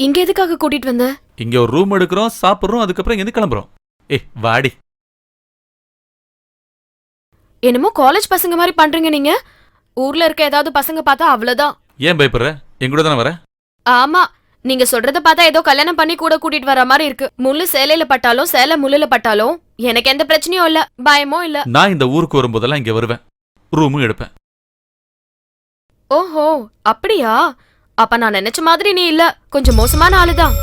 இங்க எதுக்காக கூட்டிட்டு வந்த? இங்க ஒரு ரூம் எடுக்கிறோம், சாப்பிடுறோம், அதுக்கப்புறம் எங்க கிளம்புறோம். வாடி. என்னமோ காலேஜ் பசங்க மாதிரி பண்றீங்க நீங்க. ஊர்ல இருக்க ஏதாவது பசங்க பார்த்தா அவ்வளவுதான். ஏன் பயப்படுற? எங்கூட தானே வர. ஆமா, நீங்க சொல்றத பார்த்தா ஏதோ கல்யாணம் பண்ணி கூட கூட்டிட்டு வர மாதிரி இருக்கு. முள்ளு சேலையில பட்டாலும் சேலை முள்ளுல பட்டாலும் எனக்கு எந்த பிரச்சனையும் இல்ல, பயமும் இல்ல. நான் இந்த ஊருக்கு வரும்போதெல்லாம் இங்க வருவேன், ரூமும் எடுப்பேன். ஓஹோ, அப்படியா? அப்ப நான் நினைச்ச மாதிரி நீ இல்ல, கொஞ்சம் மோசமான ஆளுதான்.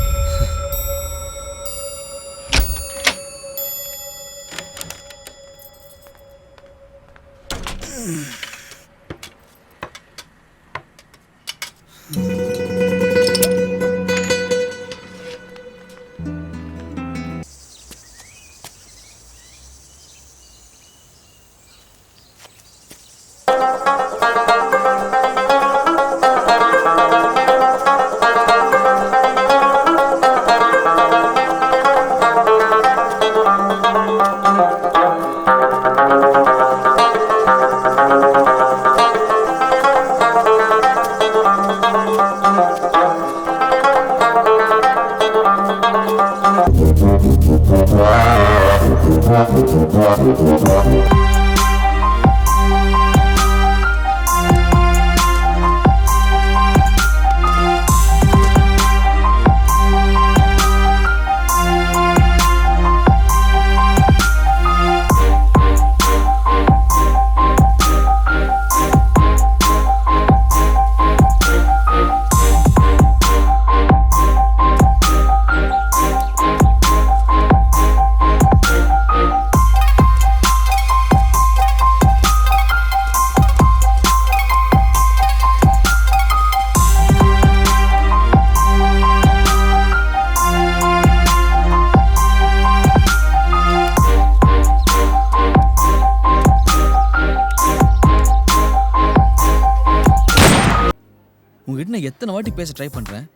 உங்ககிட்ட நான் எத்தனை வாட்டி பேச ட்ரை பண்றேன்,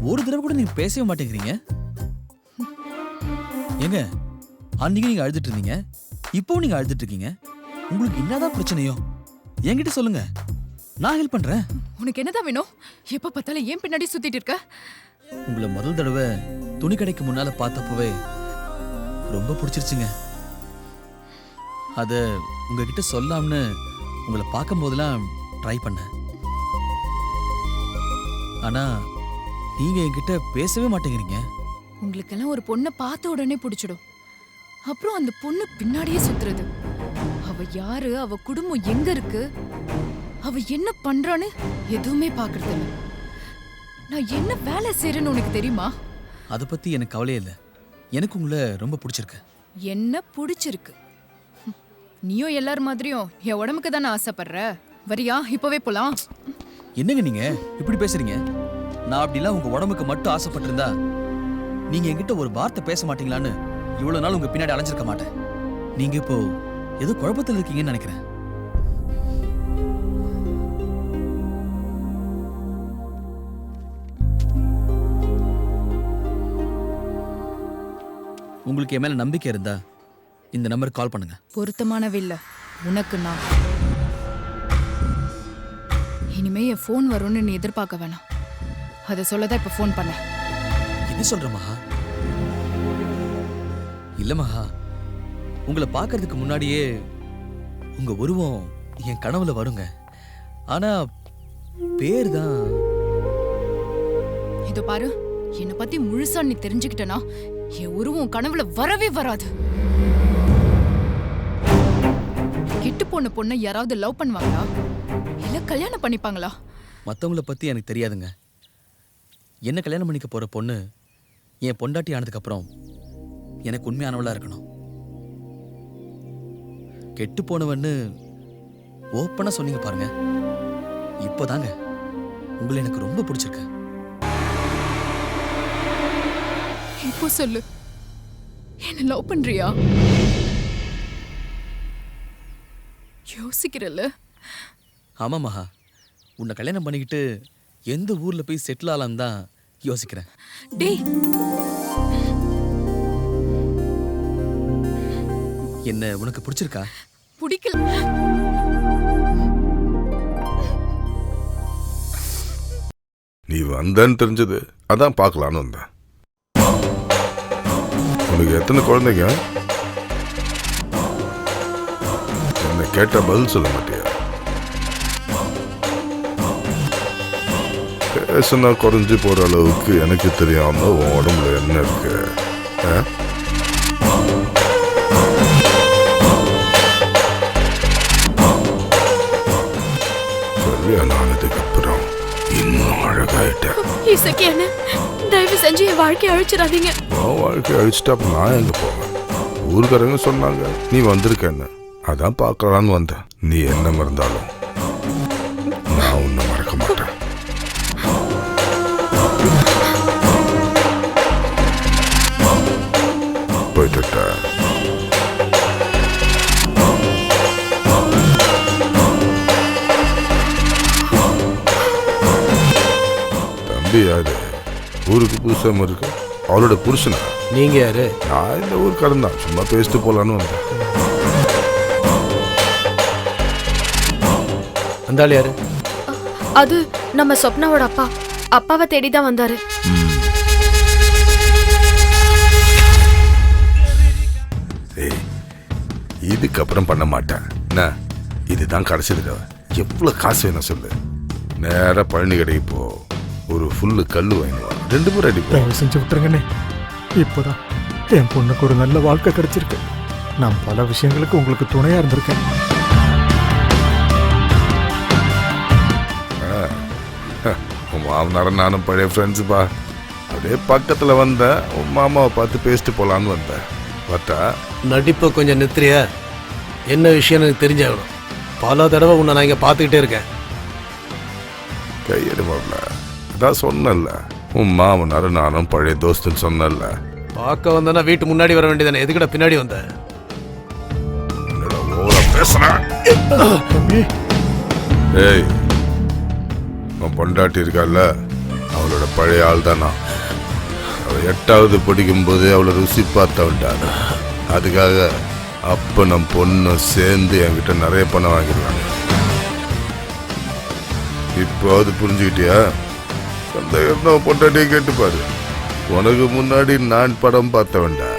ஒரு தடவை கூட நீங்க பேசவே மாட்டேங்கிறீங்க. ஏங்க, அன்னைக்கு நீங்க அழுதுட்டு இருந்தீங்க, இப்போவும் நீங்க அழுதுட்டு இருக்கீங்க. உங்களுக்கு என்னதான் பிரச்சனையோ என்கிட்ட சொல்லுங்க, நான் ஹெல்ப் பண்றேன். உனக்கு என்னதான் வேணும்? எப்ப பார்த்தாலும் ஏன் பின்னாடி சுத்திட்டு இருக்க? உங்களை முதல் தடவை துணி கடைக்கு முன்னால பார்த்தப்பவே ரொம்ப பிடிச்சிருச்சுங்க. அத உங்ககிட்ட சொல்லாம்னு உங்களை பார்க்கும் போதெல்லாம் ட்ரை பண்ணேன். ஆனா நீங்க என்கிட்ட பேசவே மாட்டேங்கிறீங்க. உங்களுக்கெல்லாம் ஒரு பொண்ணை பார்த்த உடனே பிடிச்சிடும், அப்புறம் அந்த பொண்ணு பின்னாடியே சுத்துறது. அவ யாரு, அவ குடும்பம் எங்க இருக்கு, அவ என்ன பண்றான்னு எதுவுமே பாக்குறது இல்ல. நான் என்ன வேலை செய்யறேன்னு உனக்கு தெரியுமா? அத பத்தி எனக்கு கவலையே இல்லை. எனக்கு உங்களை ரொம்ப பிடிச்சிருக்கு. என்ன பிடிச்சிருக்கு? நீயும் எல்லார் மாதிரியும் என் உடம்புக்கு தானே ஆசைப்படுற. வரியா? இப்பவே போலாம். என்னங்க நீங்க இப்படி பேசுறீங்க? நான் அப்படிலாம் உங்க உடம்புக்கு மட்டும் ஆசைப்பட்டிருந்தா நீங்க என்கிட்ட ஒரு வார்த்தை பேச மாட்டீங்களான்னு இவ்வளவு நாள் உங்க பின்னாடி அலைஞ்சிருக்க மாட்டேன். நீங்க இப்போ ஏதோ குழப்பத்தில் இருக்கீங்கன்னு நினைக்கிறேன். உங்களுக்கு என் மேல நம்பிக்கை இருந்தா இந்த நம்பருக்கு கால் பண்ணுங்க. பொருத்தமானவில்லை உனக்கு நான். இனிமே என் ஃபோன் வரும்னு நீ எதிர்பார்க்க வேணாம். அதை சொல்லதான் இப்ப ஃபோன் பண்ண. என்ன சொல்ற மகா? இல்ல மகா, உங்களை பார்க்கறதுக்கு முன்னாடியே உங்க உருவம் என் கனவுல வருங்க. ஆனா பேர் தான். இதோ பாரு, என்னை பத்தி முழுசா நீ தெரிஞ்சுக்கிட்டனா என் உருவம் கனவுல வரவே வராது. கெட்டு போன பொண்ணை யாராவது லவ் பண்ணுவாங்களா, இல்ல கல்யாணம் பண்ணிப்பாங்களா? மற்றவங்கள பத்தி எனக்கு தெரியாதுங்க. என்ன கல்யாணம் பண்ணிக்க போற பொண்ணு என் பொண்டாட்டி ஆனதுக்கு அப்புறம் எனக்கு உண்மையானவளா இருக்கணும். கெட்டு போனவன்னு ஓப்பனா சொன்னீங்க பாருங்க, இப்போதாங்க உங்களை எனக்கு ரொம்ப பிடிச்சிருக்கு. இப்போ சொல்லு, என்ன லவ் பண்றியா? யோசிக்கிறல்ல? ஆமா மகா, உன்னை கல்யாணம் பண்ணிக்கிட்டு எந்த ஊர்ல போய் செட்டில் ஆகலாம் தான் யோசிக்கிறேன். டேய், என்ன உனக்கு பிடிச்சிருக்கா? பிடிக்கல. நீ வந்தன்னு தெரிஞ்சது அதான் பார்க்கலான்னு வந்தேன். உனக்கு எத்தனை குழந்தைங்க? என்ன கேட்ட பதில் சொல்ல மாட்டியா? பேசுனா குறைஞ்சு போற அளவுக்கு எனக்கு தெரியாம உன் உடம்புல என்ன இருக்கு? கல்யாணம் ஆனதுக்கு அப்புறம் இன்னும் அழகாயிட்டேன். இசக்கி என்ன தயவு செஞ்சு என் வாழ்க்கையை அழிச்சிடாதீங்க. உன் வாழ்க்கையை அழிச்சிட்டா அப்ப நான் எங்க போவேன்? ஊருக்காரங்க சொன்னாங்க நீ வந்திருக்கேன்னு, அதான் பார்க்கலான்னு வந்தேன். நீ என்ன மறந்தாலும் நான் உன்னை மறக்க மாட்டேன். போயிட்டு தம்பி யாரு? ஊருக்கு புதுசாக இருக்கு. அவளோட புருஷனா? நீங்க யாரு? நான் இந்த ஊர் கடந்தான், சும்மா பேசிட்டு போலான்னு வந்தேன். அந்த ஆள் யாரு? அது நம்ம சொப்னாவோட அப்பா. அப்பாவை தேடிதான் வந்தாரு. இதுக்கப்புறம் பண்ண மாட்டேன். என்ன இதுதான் கடைசி தடவை. எவ்வளவு காசு வேணும் சொல்லு. நேரா பழனி கடைக்கு போ, ஒரு ஃபுல்லு கல்லு வாங்கிடுவா, 2 பேரும் அடிப்போம். தயவு செஞ்சு விட்டுருங்கண்ணே. இப்போதான் என் பொண்ணுக்கு ஒரு நல்ல வாழ்க்கை கிடைச்சிருக்கு. நான் பல விஷயங்களுக்கு உங்களுக்கு துணையா இருந்திருக்கேன். உன் மாமனார நானும் பழைய ஃப்ரெண்ட்ஸுப்பா. அப்படியே பக்கத்தில் வந்தேன், உன் மாமாவை பார்த்து பேசிட்டு போகலான்னு வந்தேன். பார்த்தா நடிப்பை கொஞ்சம் நிறுத்துறியா? என்ன விஷயம் எனக்கு தெரிஞ்சாகணும். பல தடவை உன்னை நான் இங்கே பார்த்துக்கிட்டே இருக்கேன். கையெடுமாப்ல, அதான் சொன்னல, உன் மாமனார நானும் பழைய தோஸ்துன்னு சொன்னல. பார்க்க வந்தனா வீட்டு முன்னாடி வர வேண்டியதானே, எதுக்கிட்ட பின்னாடி வந்த? ஏய், உன் பொண்டாட்டி இருக்கால, அவளோட பழைய ஆள் தானா. அவள் 8வது படிக்கும்போது அவளை ருசி பார்த்தவன்ட்டான். அதுக்காக அப்ப நம் பொண்ணு சேர்ந்து என்கிட்ட நிறைய பணம் வாங்கிடுவாங்க. இப்போ அது புரிஞ்சுக்கிட்டியா? அந்த பொண்டாட்டியை கேட்டுப்பாரு. உனக்கு முன்னாடி நான் படம் பார்த்தவன்டா.